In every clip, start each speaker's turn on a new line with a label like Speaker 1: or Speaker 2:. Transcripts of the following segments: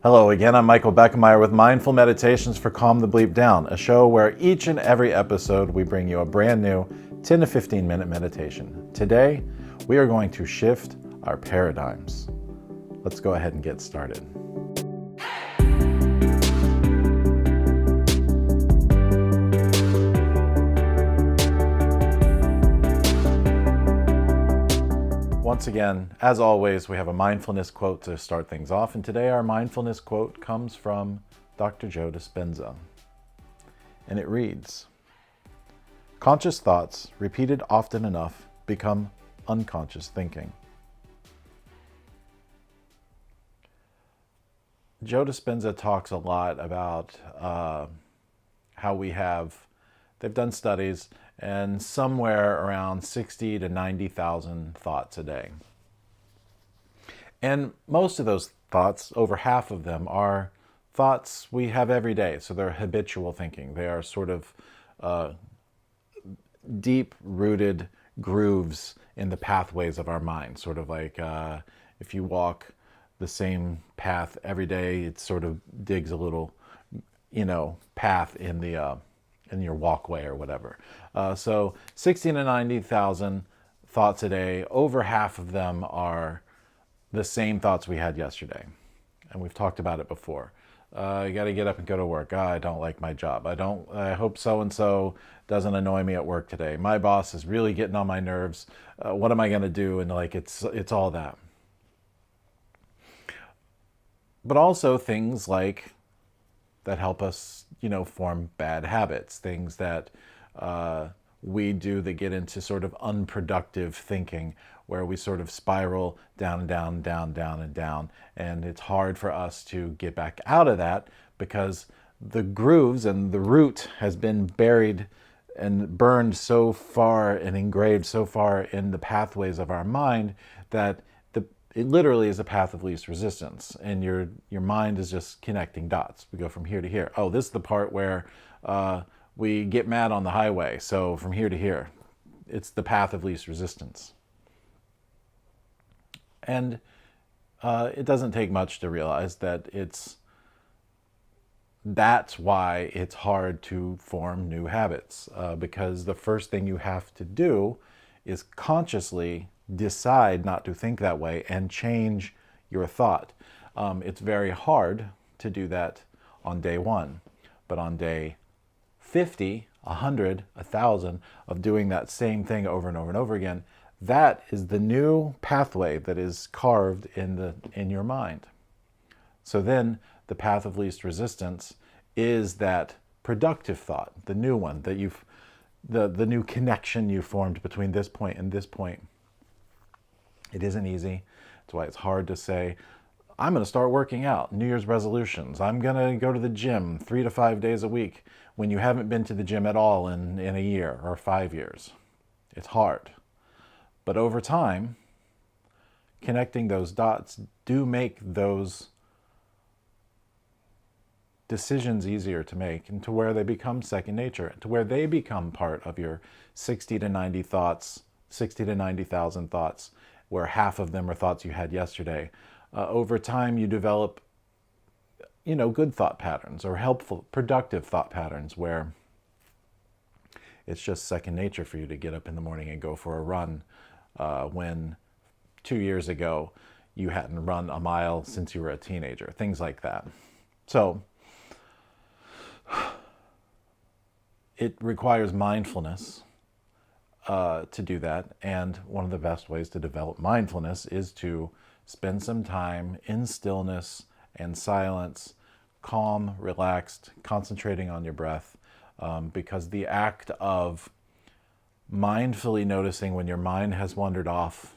Speaker 1: Hello again, I'm Michael Beckemeyer with Mindful Meditations for Calm the Bleep Down, a show where each and every episode we bring you a brand new 10 to 15 minute meditation. Today, we are going to shift our paradigms. Let's go ahead and get started. Once again, as always, we have a mindfulness quote to start things off, and today our mindfulness quote comes from Dr. Joe Dispenza, and it reads, "Conscious thoughts, repeated often enough, become unconscious thinking." Joe Dispenza talks a lot about how they've done studies, and somewhere around 60 to 90,000 thoughts a day. And most of those thoughts, over half of them, are thoughts we have every day. So they're habitual thinking. They are sort of deep-rooted grooves in the pathways of our mind. Sort of like if you walk the same path every day, it sort of digs a little, path in your walkway or whatever. So 60 to 90,000 thoughts a day. Over half of them are the same thoughts we had yesterday. And we've talked about it before. You got to get up and go to work. I don't like my job. I hope so-and-so doesn't annoy me at work today. My boss is really getting on my nerves. What am I going to do? And it's all that. But also things like that help us, form bad habits, things that we do that get into sort of unproductive thinking, where we sort of spiral down and down, down, down, and down. And it's hard for us to get back out of that because the grooves and the root has been buried and burned so far and engraved so far in the pathways of our mind that it literally is a path of least resistance, and your mind is just connecting dots. We go from here to here. Oh, this is the part where we get mad on the highway, so from here to here. It's the path of least resistance. And it doesn't take much to realize that that's why it's hard to form new habits, because the first thing you have to do is consciously decide not to think that way and change your thought. It's very hard to do that on day one, but on day 50, 100, 1,000 of doing that same thing over and over and over again, that is the new pathway that is carved in your mind. So then the path of least resistance is that productive thought, the new one that the new connection you formed between this point and this point. It isn't easy. That's why it's hard to say, I'm going to start working out, New Year's resolutions. I'm going to go to the gym 3 to 5 days a week when you haven't been to the gym at all in a year or 5 years. It's hard. But over time, connecting those dots do make those decisions easier to make, and to where they become second nature, to where they become part of your 60 to 90,000 thoughts, where half of them are thoughts you had yesterday. Over time, you develop, good thought patterns or helpful, productive thought patterns where it's just second nature for you to get up in the morning and go for a run when 2 years ago you hadn't run a mile since you were a teenager, things like that. So it requires mindfulness to do that, and one of the best ways to develop mindfulness is to spend some time in stillness and silence, calm, relaxed, concentrating on your breath, because the act of mindfully noticing when your mind has wandered off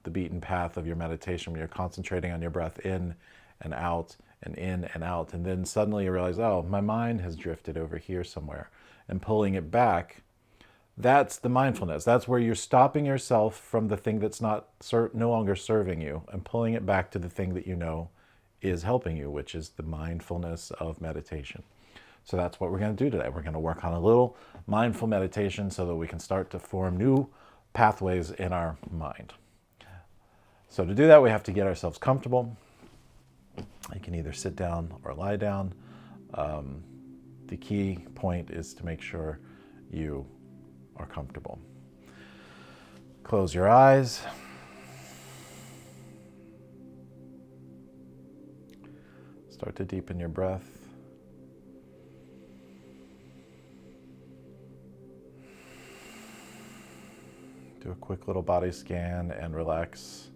Speaker 1: the beaten path of your meditation, when you're concentrating on your breath in and out and in and out, and then suddenly you realize, oh, my mind has drifted over here somewhere, and pulling it back. That's the mindfulness. That's where you're stopping yourself from the thing that's no longer serving you and pulling it back to the thing that you know is helping you, which is the mindfulness of meditation. So that's what we're going to do today. We're going to work on a little mindful meditation so that we can start to form new pathways in our mind. So to do that, we have to get ourselves comfortable. You can either sit down or lie down. The key point is to make sure you are comfortable. Close your eyes. Start to deepen your breath. Do a quick little body scan and relax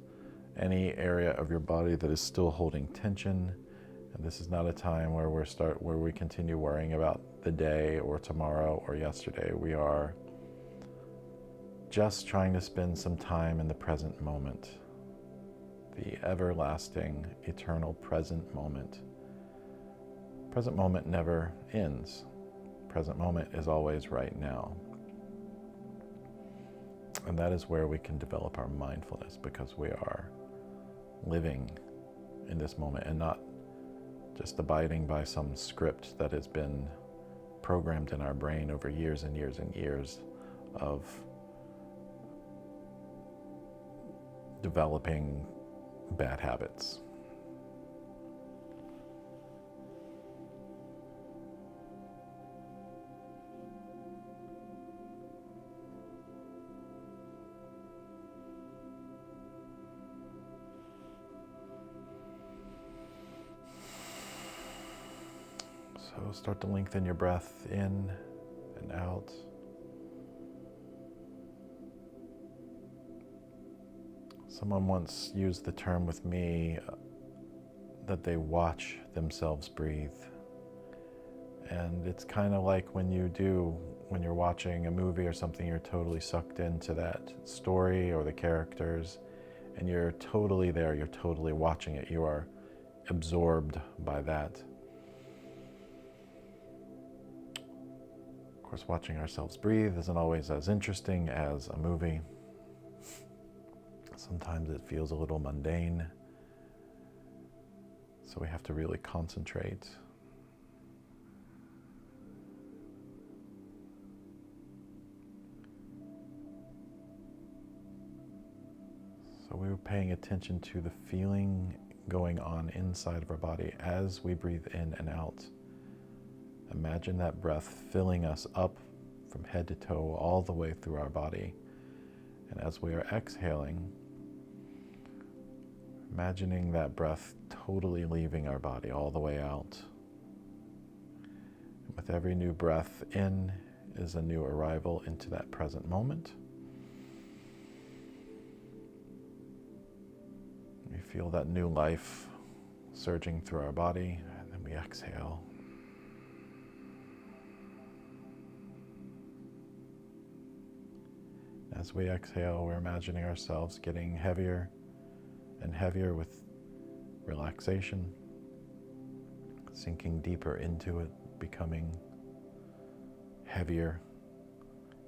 Speaker 1: any area of your body that is still holding tension. And this is not a time where we continue worrying about the day or tomorrow or yesterday. We are just trying to spend some time in the present moment, the everlasting, eternal present moment. Present moment never ends. Present moment is always right now. And that is where we can develop our mindfulness, because we are living in this moment and not just abiding by some script that has been programmed in our brain over years and years and years of developing bad habits. So start to lengthen your breath in and out. Someone once used the term with me that they watch themselves breathe. And it's kind of like when you're watching a movie or something, you're totally sucked into that story or the characters, and you're totally there, you're totally watching it, you are absorbed by that. Of course, watching ourselves breathe isn't always as interesting as a movie. Sometimes it feels a little mundane, so we have to really concentrate. So we were paying attention to the feeling going on inside of our body as we breathe in and out. Imagine that breath filling us up from head to toe all the way through our body. And as we are exhaling, imagining that breath totally leaving our body all the way out. And with every new breath in is a new arrival into that present moment. We feel that new life surging through our body, and then we exhale. As we exhale, we're imagining ourselves getting heavier and heavier with relaxation, sinking deeper into it, becoming heavier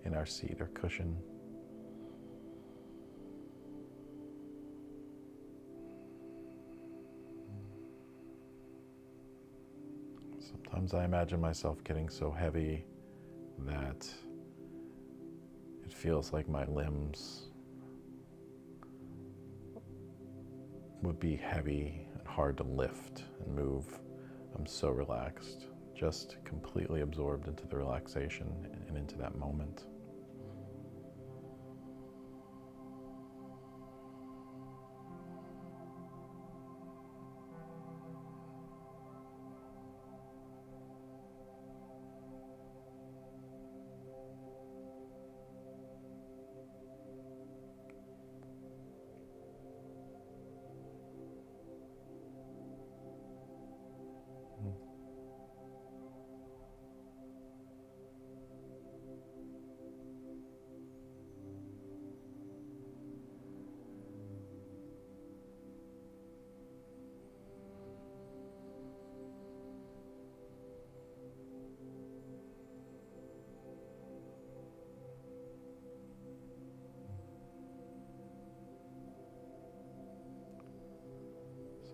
Speaker 1: in our seat or cushion. Sometimes I imagine myself getting so heavy that it feels like my limbs would be heavy and hard to lift and move. I'm so relaxed, just completely absorbed into the relaxation and into that moment.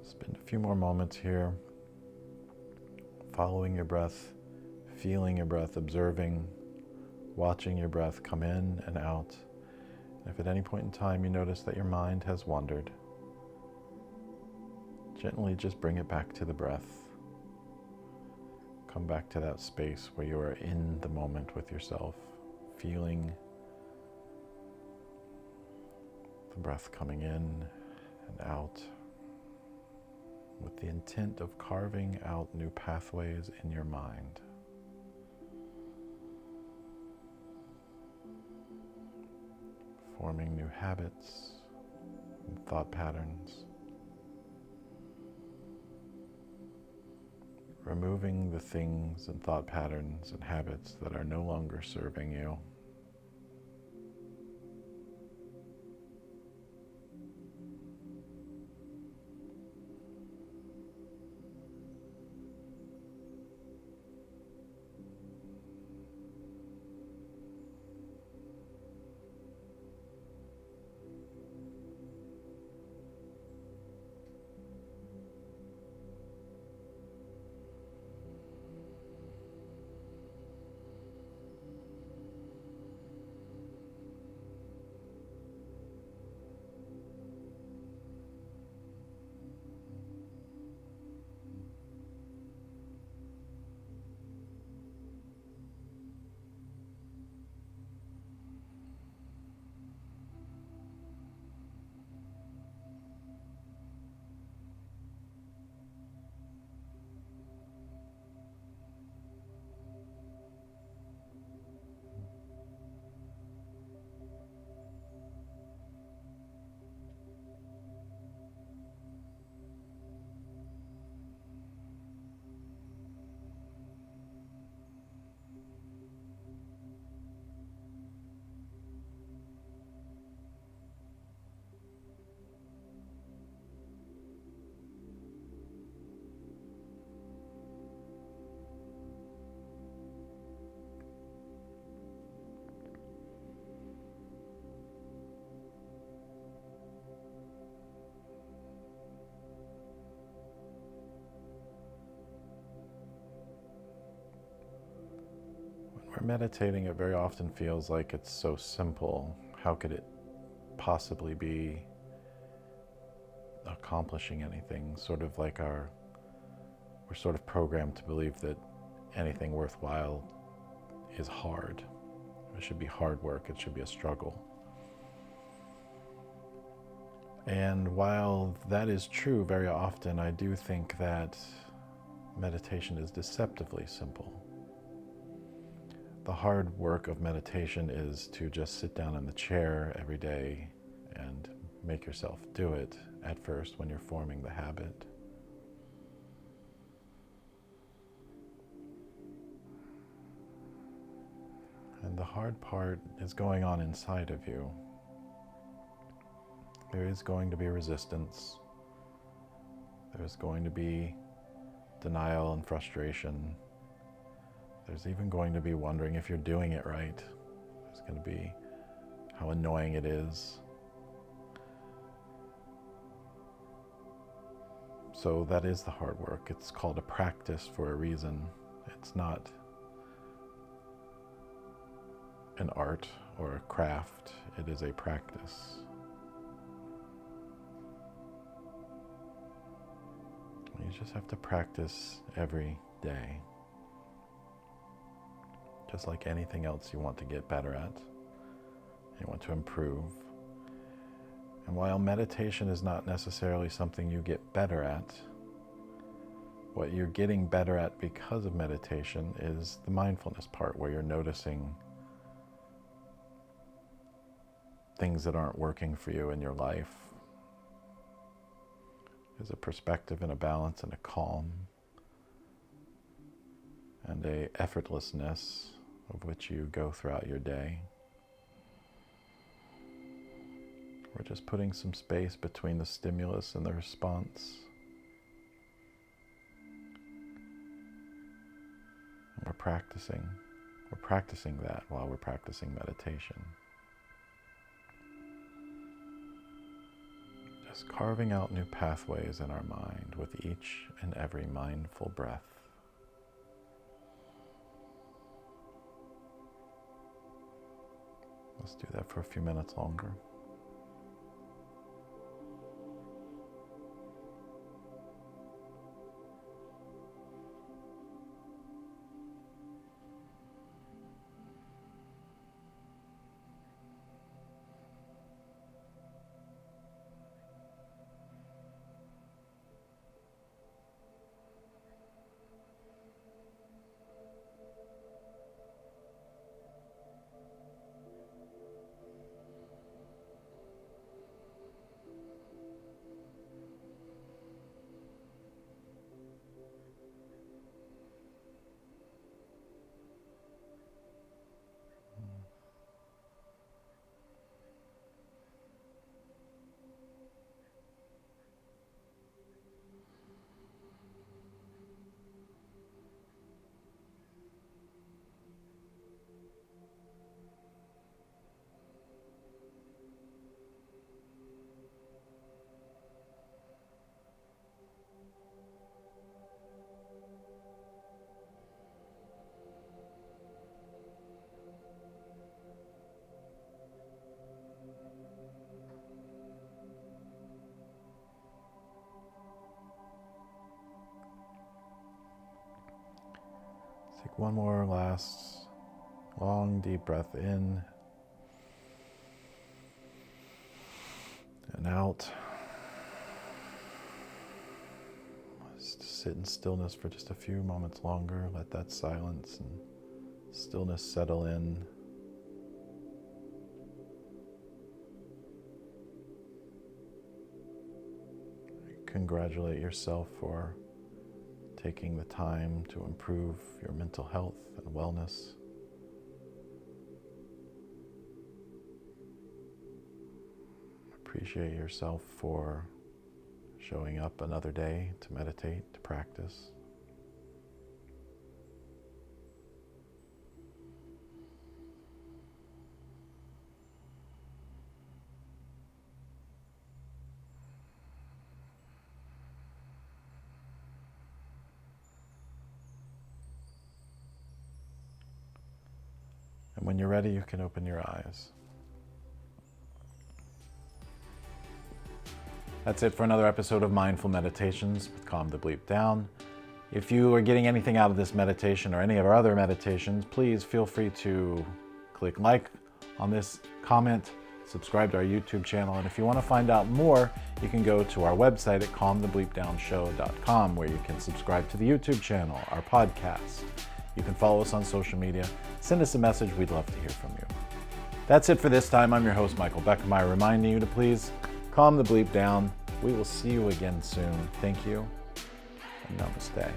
Speaker 1: Spend a few more moments here, following your breath, feeling your breath, observing, watching your breath come in and out. And if at any point in time you notice that your mind has wandered, Gently just bring it back to the breath. Come back to that space where you are in the moment with yourself, feeling the breath coming in and out, with the intent of carving out new pathways in your mind. Forming new habits and thought patterns. Removing the things and thought patterns and habits that are no longer serving you. When we're meditating, it very often feels like it's so simple. How could it possibly be accomplishing anything? Sort of like we're sort of programmed to believe that anything worthwhile is hard. It should be hard work. It should be a struggle. And while that is true very often, I do think that meditation is deceptively simple. The hard work of meditation is to just sit down in the chair every day and make yourself do it at first when you're forming the habit. And the hard part is going on inside of you. There is going to be resistance. There's going to be denial and frustration. There's even going to be wondering if you're doing it right. There's going to be how annoying it is. So that is the hard work. It's called a practice for a reason. It's not an art or a craft. It is a practice. You just have to practice every day. Just like anything else you want to get better at, you want to improve. And while meditation is not necessarily something you get better at, what you're getting better at because of meditation is the mindfulness part, where you're noticing things that aren't working for you in your life. There's a perspective and a balance and a calm and a effortlessness of which you go throughout your day. We're just putting some space between the stimulus and the response. And we're practicing that while we're practicing meditation. Just carving out new pathways in our mind with each and every mindful breath. Let's do that for a few minutes longer. Take one more last long, deep breath in and out. Just sit in stillness for just a few moments longer. Let that silence and stillness settle in. Congratulate yourself for taking the time to improve your mental health and wellness. Appreciate yourself for showing up another day to meditate, to practice. And when you're ready, you can open your eyes. That's it for another episode of Mindful Meditations with Calm the Bleep Down. If you are getting anything out of this meditation or any of our other meditations, please feel free to click like on this, comment, subscribe to our YouTube channel. And if you want to find out more, you can go to our website at calmthebleepdownshow.com, where you can subscribe to the YouTube channel, our podcast. You can follow us on social media. Send us a message. We'd love to hear from you. That's it for this time. I'm your host, Michael Beckemeyer, reminding you to please calm the bleep down. We will see you again soon. Thank you, and namaste.